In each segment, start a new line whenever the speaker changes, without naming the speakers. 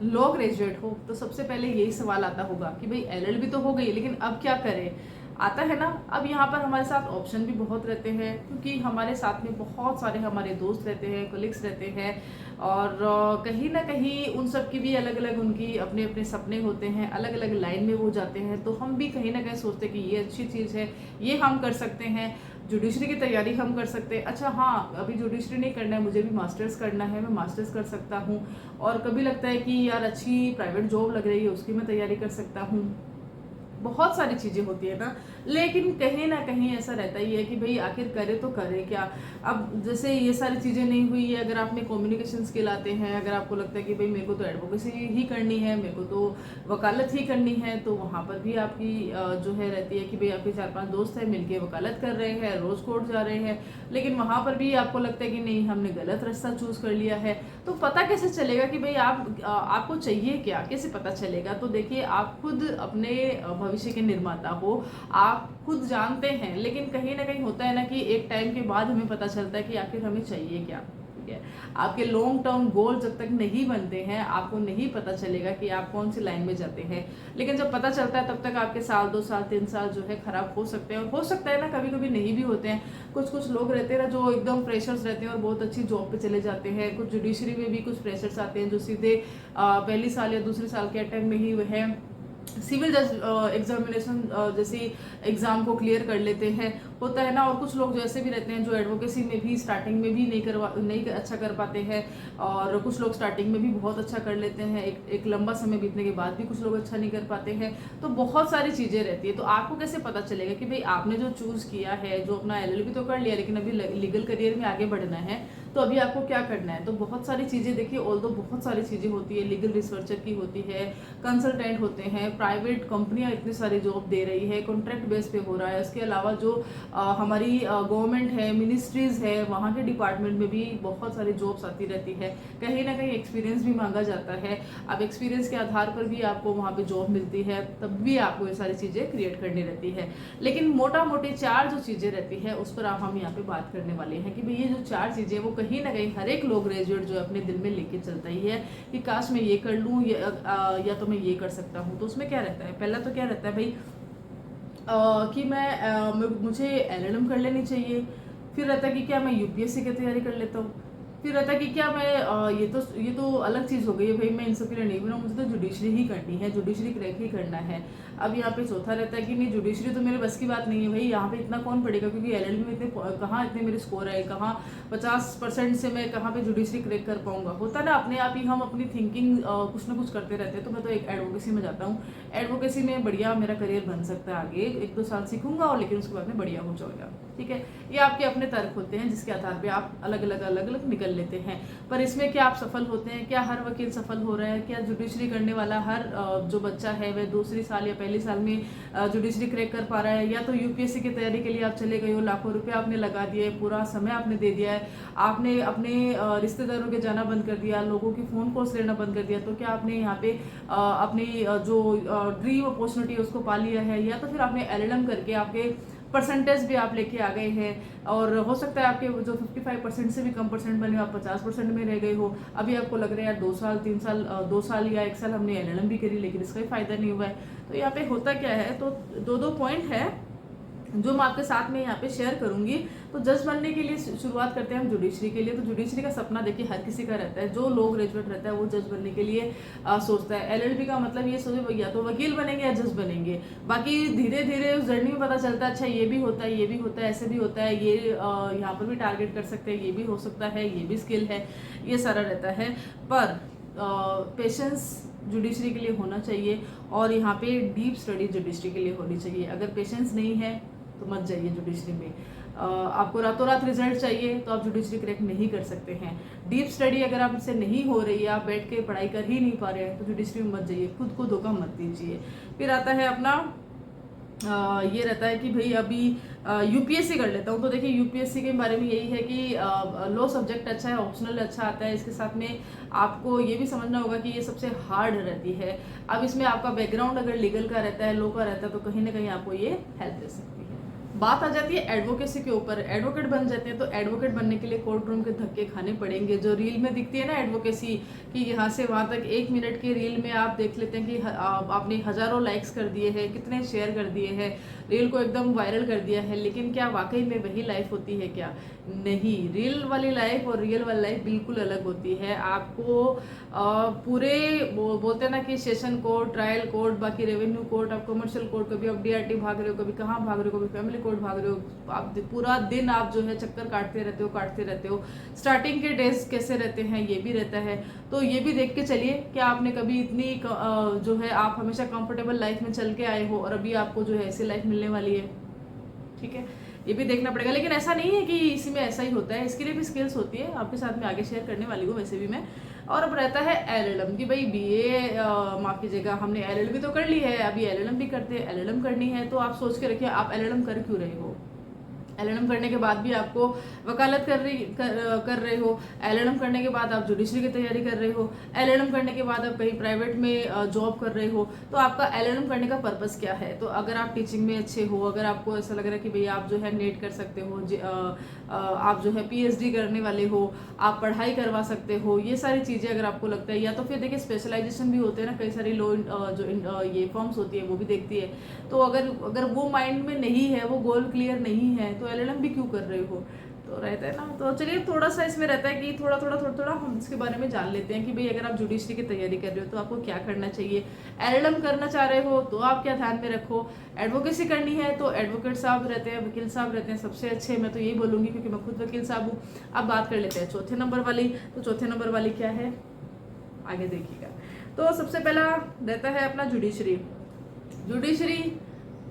Law graduate हो तो सबसे पहले यही सवाल आता होगा कि भाई एलएलबी तो हो गई, लेकिन अब क्या करें। आता है ना। अब यहाँ पर हमारे साथ ऑप्शन भी बहुत रहते हैं, क्योंकि हमारे साथ में बहुत सारे हमारे दोस्त रहते हैं, कोलिग्स रहते हैं, और कहीं ना कहीं उन सब की भी अलग अलग उनकी अपने अपने सपने होते हैं, अलग अलग लाइन में वो जाते हैं। तो हम भी कहीं ना कहीं सोचते हैं कि ये अच्छी चीज़ है, ये हम कर सकते हैं, जुडिशरी की तैयारी हम कर सकते हैं। अच्छा हाँ, अभी जुडिशरी नहीं करना है, मुझे भी मास्टर्स करना है, मैं मास्टर्स कर सकता हूँ। और कभी लगता है कि यार अच्छी प्राइवेट जॉब लग रही है, उसकी मैं तैयारी कर सकता हूँ। बहुत सारी चीज़ें होती है ना, लेकिन कहीं ना कहीं ऐसा रहता ही है कि भाई आखिर करे तो करे क्या। अब जैसे ये सारी चीज़ें नहीं हुई है, अगर आप में कम्युनिकेशन स्किल आते हैं, अगर आपको लगता है कि भाई मेरे को तो एडवोकेसी ही करनी है, मेरे को तो वकालत ही करनी है, तो वहाँ पर भी आपकी जो है रहती है कि भाई आपके 4-5 दोस्त हैं, मिलके वकालत कर रहे हैं, रोज़ कोर्ट जा रहे हैं, लेकिन वहाँ पर भी आपको लगता है कि नहीं, हमने गलत रास्ता चूज़ कर लिया है। तो पता कैसे चलेगा कि भाई आपको चाहिए क्या, कैसे पता चलेगा। तो देखिए, आप खुद अपने भविष्य के निर्माता हो, आप खुद जानते हैं, लेकिन कहीं ना कहीं होता है ना कि एक टाइम के बाद हमें पता चलता है कि आखिर हमें चाहिए क्या। ठीक है, आपके लॉन्ग टर्म गोल जब तक नहीं बनते हैं, आपको नहीं पता चलेगा कि आप कौन सी लाइन में जाते हैं। लेकिन जब पता चलता है, तब तक आपके साल 2 साल 3 साल जो है खराब हो सकते हैं, और हो सकता है ना कभी कभी नहीं भी होते हैं। कुछ कुछ लोग रहते हैं ना जो एकदम फ्रेशर्स रहते हैं और बहुत अच्छी जॉब पे चले जाते हैं। कुछ जुडिशरी में भी कुछ फ्रेशर्स आते हैं जो सीधे पहली साल या दूसरे साल के अटेम्प्ट में ही वह सिविल जज एग्जामिनेशन जैसी एग्जाम को क्लियर कर लेते हैं, होता है ना। और कुछ लोग जो ऐसे भी रहते हैं जो एडवोकेसी में भी स्टार्टिंग में भी नहीं अच्छा कर पाते हैं, और कुछ लोग स्टार्टिंग में भी बहुत अच्छा कर लेते हैं, एक लंबा समय बीतने के बाद भी कुछ लोग अच्छा नहीं कर पाते हैं। तो बहुत सारी चीज़ें रहती है। तो आपको कैसे पता चलेगा कि भाई आपने जो चूज़ किया है, जो अपना एलएलबी तो कर लिया, लेकिन अभी लीगल करियर में आगे बढ़ना है, तो अभी आपको क्या करना है। तो बहुत सारी चीज़ें देखिए, ऑल्दो बहुत सारी चीज़ें होती है, लीगल रिसर्चर की होती है, कंसल्टेंट होते हैं, प्राइवेट कंपनियां इतनी सारी जॉब दे रही है, कॉन्ट्रैक्ट बेस पे हो रहा है। इसके अलावा जो हमारी गवर्नमेंट है, मिनिस्ट्रीज है, वहाँ के डिपार्टमेंट में भी बहुत सारी जॉब्स आती रहती है। कहीं ना कहीं एक्सपीरियंस भी मांगा जाता है। अब एक्सपीरियंस के आधार पर भी आपको वहाँ पे जॉब मिलती है, तब भी आपको ये सारी चीज़ें क्रिएट करनी रहती है। लेकिन मोटा मोटी 4 जो चीज़ें रहती है, उस पर हम यहाँ पे बात करने वाले हैं कि भाई ये जो 4 चीज़ें, वो कहीं ना कहीं हर एक लो ग्रेजुएट जो अपने दिल में लेके चलता ही है कि काश मैं ये कर लूँ, या तो मैं ये कर सकता हूँ। तो उसमें क्या रहता है, पहला तो क्या रहता है भाई कि मुझे एलएलएम कर लेनी चाहिए। फिर रहता है कि क्या मैं यूपीएससी की तैयारी कर लेता हूँ। फिर रहता है कि क्या मैं ये तो अलग चीज़ हो गई है भाई, मैं इन सब के लिए नहीं बना, मुझे तो जुडिशरी ही करनी है, जुडिशरी क्रैक ही करना है। अब यहाँ पे चौथा रहता है कि नहीं, जुडिशरी तो मेरे बस की बात नहीं है भाई, यहाँ पे इतना कौन पढ़ेगा, क्योंकि एलएलबी में कहाँ इतने मेरे स्कोर है, कहाँ 50% से मैं कहाँ पे जुडिशरी क्रैक कर पाऊंगा। होता ना, अपने आप ही हम अपनी थिंकिंग कुछ ना कुछ करते रहते हैं। तो मैं तो एक एडवोकेसी में जाता हूँ, एडवोकेसी में बढ़िया मेरा करियर बन सकता है आगे, 1-2 साल सीखूंगा और लेकिन उसके बाद में बढ़िया हो जाएगा। ठीक है, ये आपके अपने तर्क होते हैं जिसके आधार पे आप अलग अलग निकल लेते हैं। पर इसमें क्या आप सफल होते हैं, क्या हर वकील सफल हो रहा है, क्या जुडिशरी करने वाला हर जो बच्चा है वह दूसरी साल या पहली साल में जुडिशरी क्रैक कर पा रहा है। या तो यूपीएससी की तैयारी के लिए आप चले गए हो, लाखों रुपए आपने लगा दिए, पूरा समय आपने दे दिया है, आपने अपने रिश्तेदारों के जाना बंद कर दिया, लोगों की फ़ोन कॉल्स लेना बंद कर दिया। तो क्या आपने यहाँ पे अपनी जो ड्रीम अपॉर्चुनिटी है उसको पा लिया है, या तो फिर आपने एलएलएम करके आपके परसेंटेज भी आप लेके आ गए हैं, और हो सकता है आपके जो 55% से भी कम परसेंट बने, आप 50% में रह गए हो। अभी आपको लग रहा है यार 2 साल 3 साल 2 साल या 1 साल हमने एलएलएम भी करी, लेकिन इसका भी फायदा नहीं हुआ है। तो यहाँ पे होता क्या है, तो 2 पॉइंट है जो मैं आपके साथ में यहाँ पे शेयर करूंगी। तो जज बनने के लिए शुरुआत करते हैं हम जुडिशरी के लिए। तो जुडिशरी का सपना देखिए हर किसी का रहता है, जो लो ग्रेजुएट रहता है वो जज बनने के लिए सोचता है। एलएलबी का मतलब ये सोचे या तो वकील बनेंगे या जज बनेंगे। बाकी धीरे धीरे उस जर्नी में पता चलता है, अच्छा ये भी होता है, ये भी होता है, ऐसे भी होता है, ये यहाँ पर भी टारगेट कर सकते हैं, ये भी हो सकता है, ये भी स्किल है, ये सारा रहता है। पर पेशेंस जुडिशरी के लिए होना चाहिए, और यहाँ पे डीप स्टडी जुडिशरी के लिए होनी चाहिए। अगर पेशेंस नहीं है तो मत जाइए जुडिशरी में। आपको रातों रात रिजल्ट चाहिए तो आप जुडिशरी क्रैक नहीं कर सकते हैं। डीप स्टडी अगर आपसे नहीं हो रही है, आप बैठ के पढ़ाई कर ही नहीं पा रहे हैं, तो जुडिशरी में मत जाइए, खुद को धोखा मत दीजिए। फिर आता है अपना ये रहता है कि भाई अभी यूपीएससी कर लेता हूँ। तो देखिए यूपीएससी के बारे में यही है कि लो सब्जेक्ट अच्छा है, ऑप्शनल अच्छा आता है, इसके साथ में आपको ये भी समझना होगा कि ये सबसे हार्ड रहती है। अब इसमें आपका बैकग्राउंड अगर लीगल का रहता है, लो का रहता है, तो कहीं ना कहीं आपको ये हेल्प दे सकती है। बात आ जाती है एडवोकेसी के ऊपर। एडवोकेट बन जाते हैं तो एडवोकेट बनने के लिए कोर्ट रूम के धक्के खाने पड़ेंगे। जो रील में दिखती है ना एडवोकेसी, कि यहाँ से वहाँ तक 1 मिनट के रील में आप देख लेते हैं कि आपने हज़ारों लाइक्स कर दिए हैं, कितने शेयर कर दिए हैं, रील को एकदम वायरल कर दिया है, लेकिन क्या वाकई में वही लाइफ होती है क्या? नहीं। रील वाली लाइफ और रियल वाली लाइफ बिल्कुल अलग होती है। आपको पूरे बोलते हैं ना कि सेशन कोर्ट, ट्रायल कोर्ट, बाकी रेवेन्यू कोर्ट, आप कमर्शियल कोर्ट, कभी आप डीआरटी भाग रहे हो, कभी कहाँ भाग रहे हो, कभी फैमिली कोर्ट भाग रहे हो, आप पूरा दिन आप जो है चक्कर काटते रहते हो। स्टार्टिंग के डेज कैसे रहते हैं ये भी रहता है। तो ये भी देख के चलिए कि आपने कभी इतनी जो है आप हमेशा कंफर्टेबल लाइफ में चल के आए हो और अभी आपको जो है ऐसी लाइफ मिलने वाली है। ठीक है, ये भी देखना पड़ेगा। लेकिन ऐसा नहीं है कि इसी में ऐसा ही होता है, इसके लिए भी स्किल्स होती है, आपके साथ में आगे शेयर करने वाली हूँ वैसे भी मैं। और अब रहता है एलएलएम की भाई बीए माफ कीजिएगा, हमने एलएलबी तो कर ली है, अभी एलएलएम भी करते हैं। एलएलएम करनी है तो आप सोच के रखिए आप एलएलएम कर क्यों रहे हो। एलएलएम करने के बाद भी आपको वकालत कर रहे हो। एलएलएम करने के बाद आप जुडिशरी की तैयारी कर रहे हो। एलएलएम करने के बाद आप कहीं प्राइवेट में जॉब कर रहे हो। तो आपका एलएलएम करने का पर्पस क्या है? तो अगर आप टीचिंग में अच्छे हो, अगर आपको ऐसा लग रहा है कि भैया आप जो है नेट कर सकते हो, आप जो है पीएचडी करने वाले हो, आप पढ़ाई करवा सकते हो, ये सारी चीज़ें अगर आपको लगता है, या तो फिर देखिए स्पेशलाइजेशन भी होते हैं ना, कई सारी लो जो ये फॉर्म्स होती है वो भी देखती है। तो अगर वो माइंड में नहीं है, वो गोल क्लियर नहीं है, तो एलएलएम भी क्यों कर रहे हो? तो रहता है ना। तो चलिए थोड़ा सा इसमें रहता है कि थोड़ा हम इसके बारे में जान लेते हैं कि भाई अगर आप जुडिशरी की तैयारी कर रहे हो तो आपको क्या करना चाहिए। एलएलएम करना चाह रहे हो तो आप क्या ध्यान में रखो। एडवोकेसी करनी है तो एडवोकेट साहब रहते हैं, वकील साहब रहते हैं सबसे अच्छे, मैं तो यही बोलूँगी क्योंकि मैं खुद वकील साहब हूँ। अब बात कर लेते हैं चौथे नंबर वाली। तो चौथे नंबर वाली क्या है, आगे देखिएगा। तो सबसे पहला रहता है अपना जुडिशरी। जुडिशरी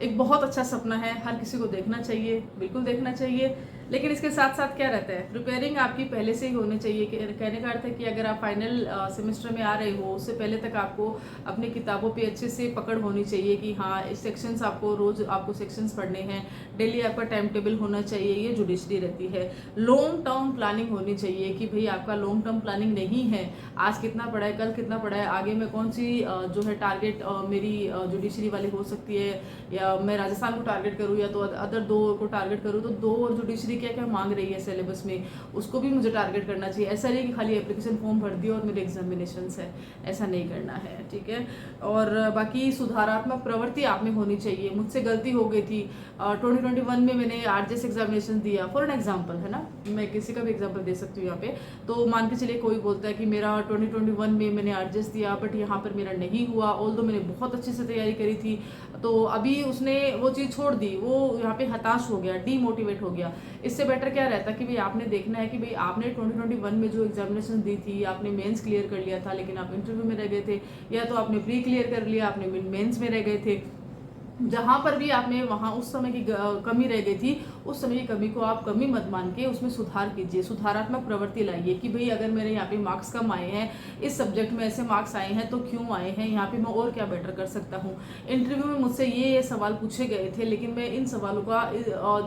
एक बहुत अच्छा सपना है, हर किसी को देखना चाहिए, बिल्कुल देखना चाहिए। लेकिन इसके साथ साथ क्या रहता है, प्रिपेयरिंग आपकी पहले से ही होनी चाहिए। कहने का अर्थ है कि अगर आप फाइनल सेमेस्टर में आ रहे हो, उससे पहले तक आपको अपनी किताबों पे अच्छे से पकड़ होनी चाहिए कि हाँ सेक्शंस आपको रोज आपको सेक्शंस पढ़ने हैं, डेली आपका टाइम टेबल होना चाहिए। ये जुडिशरी रहती है। लॉन्ग टर्म प्लानिंग होनी चाहिए कि भाई आपका लॉन्ग टर्म प्लानिंग नहीं है, आज कितना पढ़ा है, कल कितना पढ़ा है, आगे में कौन सी जो है टारगेट मेरी जुडिशरी वाली हो सकती है, या मैं राजस्थान को टारगेट करूँ या तो अदर 2 को टारगेट करूँ। तो 2 और जुडिशरी क्या क्या मांग रही है सिलेबस में, उसको भी मुझे टारगेट करना चाहिए। ऐसा नहीं कि खाली एप्लीकेशन फॉर्म भर दिया और मेरे एग्जामिनेशंस है, ऐसा नहीं करना है। ठीक है, और बाकी सुधारात्मक प्रवृत्ति आप में होनी चाहिए। मुझसे गलती हो गई थी 2021 में, मैंने आरजेएस एग्जामिनेशन दिया फॉर एन एग्जाम्पल, है ना, मैं किसी का भी एग्जाम्पल दे सकती हूँ यहाँ पे। तो मान के चलिए कोई बोलता है कि मेरा 2021 में मैंने आरजेएस दिया बट यहाँ पर मेरा नहीं हुआ, ऑल्दो मैंने बहुत अच्छे से तैयारी करी थी, तो अभी उसने वो चीज़ छोड़ दी, वो यहाँ पे हताश हो गया, डीमोटिवेट हो गया। इससे बेटर क्या रहता कि भाई आपने देखना है कि भाई आपने 2021 में जो एग्जामिनेशन दी थी, आपने मेंस क्लियर कर लिया था लेकिन आप इंटरव्यू में रह गए थे, या तो आपने प्री क्लियर कर लिया, आपने मेंस में रह गए थे। जहाँ पर भी आपने वहाँ उस समय की कमी रह गई थी, उस समय की कमी को आप कमी मत मान के उसमें सुधार कीजिए, सुधारात्मक प्रवृत्ति लाइए कि भाई अगर मेरे यहाँ पे मार्क्स कम आए हैं, इस सब्जेक्ट में ऐसे मार्क्स आए हैं तो क्यों आए हैं, यहाँ पे मैं और क्या बेटर कर सकता हूँ। इंटरव्यू में मुझसे ये सवाल पूछे गए थे लेकिन मैं इन सवालों का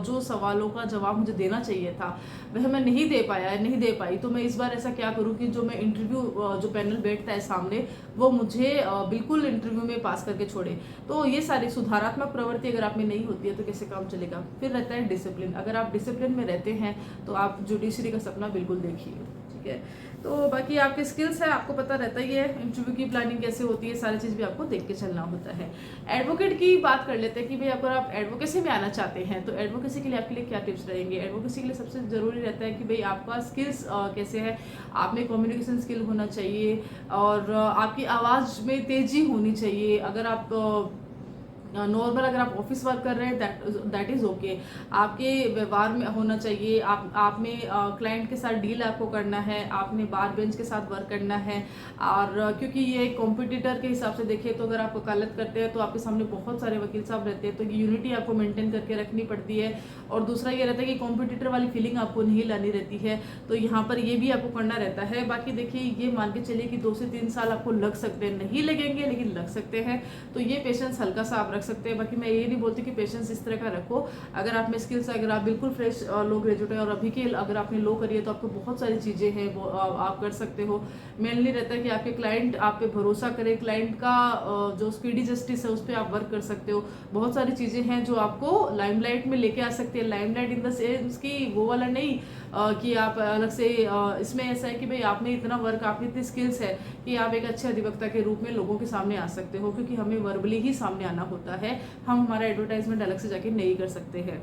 जो सवालों का जवाब मुझे देना चाहिए था वह मैं नहीं दे पाया, नहीं दे पाई। तो मैं इस बार ऐसा क्या करूँ कि जो मैं इंटरव्यू जो पैनल बैठता है सामने, वो मुझे बिल्कुल इंटरव्यू में पास करके छोड़े। तो ये सारी सुधारात्मक प्रवृत्ति अगर आप में नहीं होती है तो कैसे काम चलेगा। फिर रहता है डिसिप्लिन। अगर आप डिसिप्लिन में रहते हैं तो आप जुडिशरी का सपना बिल्कुल देखिए। ठीक है, तो बाकी आपके स्किल्स है, आपको पता रहता ही है, इंटरव्यू की प्लानिंग कैसे होती है, सारी चीज़ भी आपको देख के चलना होता है। एडवोकेट की बात कर लेते हैं कि भाई अगर आप एडवोकेसी में आना चाहते हैं तो एडवोकेसी के लिए आपके लिए क्या टिप्स रहेंगे। एडवोकेसी के लिए सबसे ज़रूरी रहता है कि भाई आपका स्किल्स कैसे है, आप में कम्युनिकेशन स्किल होना चाहिए और आपकी आवाज़ में तेज़ी होनी चाहिए। अगर आप नॉर्मल अगर आप ऑफिस वर्क कर रहे हैं दैट इज़ ओके, आपके व्यवहार में होना चाहिए, आप में क्लाइंट के साथ डील आपको करना है, आपने बार बेंच के साथ वर्क करना है। और क्योंकि ये कॉम्पिटिटर के हिसाब से देखें तो अगर आप वकालत करते हैं तो आपके सामने बहुत सारे वकील साहब रहते हैं, तो यूनिटी आपको मेंटेन करके रखनी पड़ती है। और दूसरा ये रहता है कि कॉम्पिटिटर वाली फीलिंग आपको नहीं लानी रहती है, तो यहाँ पर ये भी आपको करना रहता है। बाकी देखिए ये मान के चलिए कि 2 से 3 साल आपको लग सकते हैं, नहीं लगेंगे लेकिन लग सकते हैं, तो ये पेशेंस हल्का सा आप रख सकते हैं। बाकी मैं ये नहीं बोलती कि पेशेंस इस तरह का रखो। अगर आप में स्किल्स, अगर आप बिल्कुल फ्रेश लो ग्रेजुएट है और अभी के अगर आपने लो करी है तो आपको बहुत सारी चीज़ें हैं वो आप कर सकते हो। मेनली रहता है कि आपके क्लाइंट आप पे भरोसा करे, क्लाइंट का जो स्पीडी जस्टिस है उस पर आप वर्क कर सकते हो। बहुत सारी चीज़ें हैं जो आपको लाइमलाइट में लेके आ सकती है। लाइमलाइट इन द सेंस कि वो वाला नहीं कि आप अलग से इसमें ऐसा है कि भाई आप में इतना वर्क, आप में इतनी स्किल्स है कि आप एक अच्छे अधिवक्ता के रूप में लोगों के सामने आ सकते हो, क्योंकि हमें वर्बली ही सामने आना होता है। हम हमारा एडवर्टाइजमेंट अलग से जाके नहीं कर सकते हैं।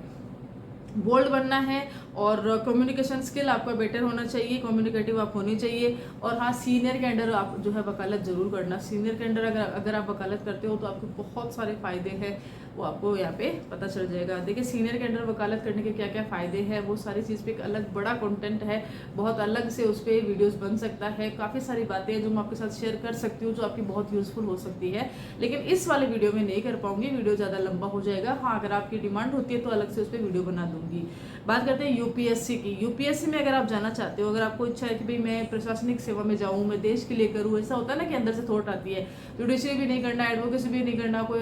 बोल्ड बनना है और कम्युनिकेशन स्किल आपका बेटर होना चाहिए, कम्युनिकेटिव आप होनी चाहिए। और हाँ, सीनियर के अंडर आप जो है वकालत जरूर करना। सीनियर के अंडर अगर आप वकालत करते हो तो आपको बहुत सारे फायदे हैं, वो आपको यहाँ पे पता चल जाएगा। देखिए सीनियर के अंडर वकालत करने के क्या क्या फ़ायदे हैं, वो सारी चीज़ पे एक अलग बड़ा कंटेंट है, बहुत अलग से उस पर वीडियोस बन सकता है। काफ़ी सारी बातें हैं जो मैं आपके साथ शेयर कर सकती हूँ, जो आपकी बहुत यूज़फुल हो सकती है, लेकिन इस वाले वीडियो में नहीं कर पाऊंगी, वीडियो ज़्यादा लंबा हो जाएगा। हाँ, अगर आपकी डिमांड होती है तो अलग से उस पर वीडियो बना दूंगी। बात करते हैं यूपीएससी की। यूपीएससी में अगर आप जाना चाहते हो, अगर आपको इच्छा है कि भाई मैं प्रशासनिक सेवा में जाऊँ, मैं देश के लिए करूँ, ऐसा होता है ना कि अंदर से थॉट आती है, जुडिशरी भी नहीं करना, एडवोकेसी भी नहीं करना, कोई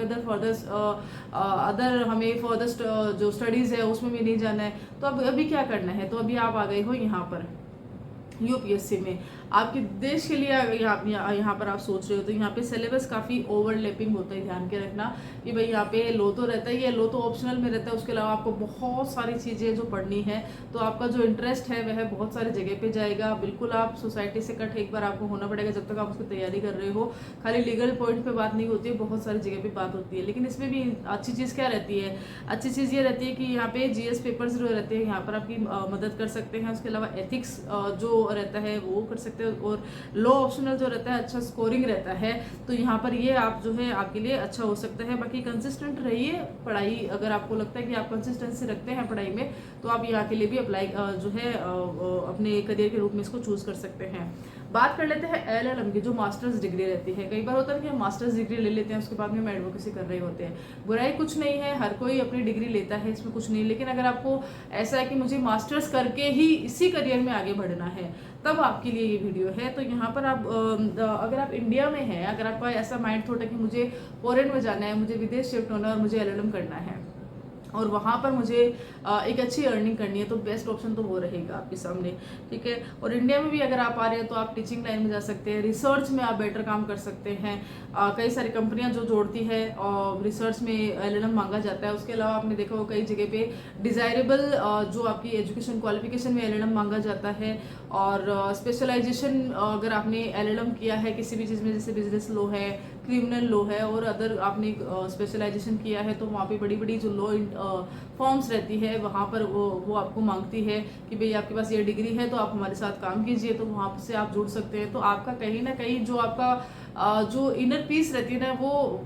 अदर हमें फर्दर जो स्टडीज़ है उसमें भी नहीं जाना है, तो अब अभी क्या करना है? तो अभी आप आ गए हो यहाँ पर यूपीएससी में, आपके देश के लिए यहाँ पर आप सोच रहे हो, तो यहाँ पे सिलेबस काफ़ी ओवरलैपिंग होता है। ध्यान के रखना कि भाई यहाँ पे लो तो रहता है, ये लो तो ऑप्शनल में रहता है, उसके अलावा आपको बहुत सारी चीज़ें जो पढ़नी है, तो आपका जो इंटरेस्ट है वह बहुत सारी जगह पे जाएगा। बिल्कुल आप सोसाइटी से कट एक बार आपको होना पड़ेगा जब तक आप उसकी तैयारी कर रहे हो। खाली लीगल पॉइंट पर बात नहीं होती है, बहुत सारी जगह पर बात होती है। लेकिन इसमें भी अच्छी चीज़ क्या रहती है? अच्छी चीज़ ये रहती है कि यहाँ पे जीएस पेपर्स जो रहते हैं यहाँ पर आपकी मदद कर सकते हैं। उसके अलावा एथिक्स जो रहता है वो कर सकते हैं, और लो ऑप्शनल जो रहता है अच्छा स्कोरिंग रहता है, तो यहाँ पर ये आप जो है आपके लिए अच्छा हो सकता है। बाकी कंसिस्टेंट रहिए पढ़ाई, अगर आपको लगता है कि आप कंसिस्टेंसी रखते हैं पढ़ाई में, तो आप यहाँ के लिए भी अप्लाई जो है अपने करियर के रूप में इसको चूज कर सकते हैं। बात कर लेते हैं एलएलएम की, जो मास्टर्स डिग्री रहती है। कई बार होता है कि हम मास्टर्स डिग्री ले लेते हैं, उसके बाद में हम एडवोकेसी कर रहे होते हैं। बुराई कुछ नहीं है, हर कोई अपनी डिग्री लेता है, इसमें कुछ नहीं। लेकिन अगर आपको ऐसा है कि मुझे मास्टर्स करके ही इसी करियर में आगे बढ़ना है, तब आपके लिए ये वीडियो है। तो यहाँ पर आप अगर आप इंडिया में हैं, अगर आपका ऐसा माइंड थॉट है कि मुझे फॉरेन में जाना है, मुझे विदेश शिफ्ट होना है और मुझे एलएलएम करना है और वहाँ पर मुझे एक अच्छी अर्निंग करनी है, तो बेस्ट ऑप्शन तो वो रहेगा आपके सामने, ठीक है। और इंडिया में भी अगर आप आ रहे हैं तो आप टीचिंग लाइन में जा सकते हैं, रिसर्च में आप बेटर काम कर सकते हैं। कई सारी कंपनियां जो जोड़ती है और रिसर्च में एलएलएम मांगा जाता है। उसके अलावा आपने देखा हो कई जगह पे डिज़ायरेबल जो आपकी एजुकेशन क्वालिफिकेशन में एलएलएम मांगा जाता है। और स्पेशलाइजेशन अगर आपने एलएलएम किया है किसी भी चीज़ में, जैसे बिजनेस लॉ है, क्रिमिनल लॉ है, और अदर आपने स्पेशलाइजेशन किया है, तो वहाँ पे बड़ी बड़ी जो लॉ फॉर्म्स रहती है वहाँ पर वो आपको मांगती है कि भाई आपके पास ये डिग्री है तो आप हमारे साथ काम कीजिए, तो वहाँ से आप जुड़ सकते हैं। तो आपका कहीं ना कहीं जो आपका जो इनर पीस रहती है ना,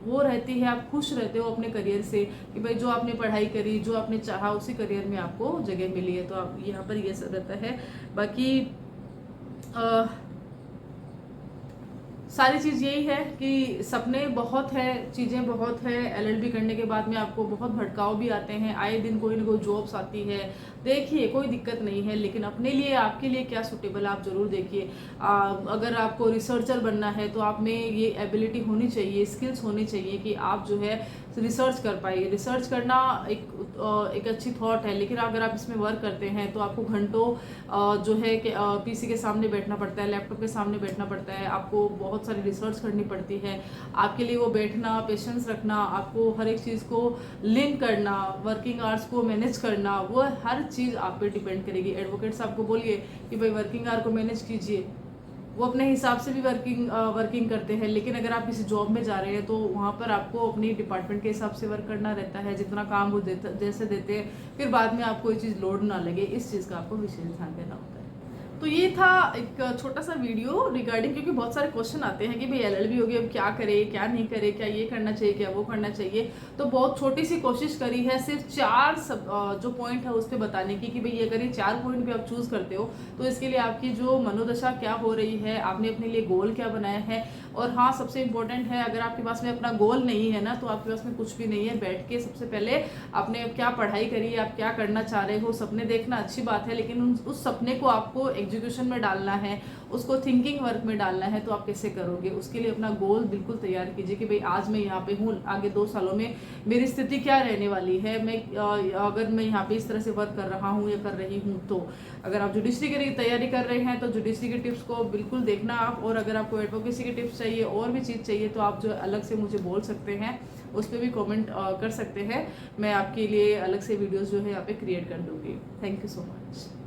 वो रहती है, आप खुश रहते हो अपने करियर से कि भाई जो आपने पढ़ाई करी, जो आपने चाहा, उसी करियर में आपको जगह मिली है। तो आप यहाँ पर ये सब रहता है। बाकी सारी चीज़ यही है कि सपने बहुत है, चीज़ें बहुत है। एलएलबी करने के बाद में आपको बहुत भटकाव भी आते हैं, आए दिन कोई ना कोई जॉब्स आती है। देखिए कोई दिक्कत नहीं है, लेकिन अपने लिए आपके लिए क्या सूटेबल आप ज़रूर देखिए। अगर आपको रिसर्चर बनना है तो आप में ये एबिलिटी होनी चाहिए, स्किल्स होनी चाहिए कि आप जो है रिसर्च कर पाइए। रिसर्च करना एक अच्छी थॉट है, लेकिन अगर आप इसमें वर्क करते हैं तो आपको घंटों जो है कि पीसी के सामने बैठना पड़ता है, लैपटॉप के सामने बैठना पड़ता है, आपको बहुत सारी रिसर्च करनी पड़ती है। आपके लिए वो बैठना, पेशेंस रखना, आपको हर एक चीज़ को लिंक करना, वर्किंग आवर्स को मैनेज करना, वो हर चीज़ आप पे डिपेंड करेगी। एडवोकेट्स आपको बोलिए कि भाई वर्किंग आवर को मैनेज कीजिए, वो अपने हिसाब से भी वर्किंग करते हैं, लेकिन अगर आप किसी जॉब में जा रहे हैं तो वहाँ पर आपको अपनी डिपार्टमेंट के हिसाब से वर्क करना रहता है, जितना काम वो जैसे देते हैं, फिर बाद में आपको ये चीज़ लोड ना लगे, इस चीज़ का आपको विशेष ध्यान देना होता है। तो ये था एक छोटा सा वीडियो रिगार्डिंग, क्योंकि बहुत सारे क्वेश्चन आते हैं कि भाई एलएलबी होगी अब क्या करे, क्या नहीं करे, क्या ये करना चाहिए, क्या वो करना चाहिए। तो बहुत छोटी सी कोशिश करी है, सिर्फ 4 जो पॉइंट है उस पर बताने की कि भाई अगर ये 4 पॉइंट भी आप चूज करते हो तो इसके लिए आपकी जो मनोदशा क्या हो रही है, आपने अपने लिए गोल क्या बनाया है। और हाँ, सबसे इम्पोर्टेंट है, अगर आपके पास में अपना गोल नहीं है ना, तो आपके पास में कुछ भी नहीं है। बैठ के सबसे पहले आपने क्या पढ़ाई करी, आप क्या करना चाह रहे हो, सपने देखना अच्छी बात है, लेकिन उस सपने को आपको एजुकेशन में डालना है, उसको थिंकिंग वर्क में डालना है, तो आप कैसे करोगे? उसके लिए अपना गोल बिल्कुल तैयार कीजिए कि भाई आज मैं यहाँ पे हूँ, आगे 2 सालों में मेरी स्थिति क्या रहने वाली है, मैं अगर मैं यहाँ पे इस तरह से वर्क कर रहा हूँ या कर रही हूँ तो। अगर आप जुडिशरी की तैयारी कर रहे हैं तो जुडिशरी के टिप्स को बिल्कुल देखना आप, और अगर आपको एडवोकेसी के टिप्स चाहिए और भी चीज़ चाहिए तो आप जो अलग से मुझे बोल सकते हैं, उस पर भी कमेंट कर सकते हैं। मैं आपके लिए अलग से वीडियोस जो है यहाँ पे क्रिएट कर दूँगी। Thank you so much.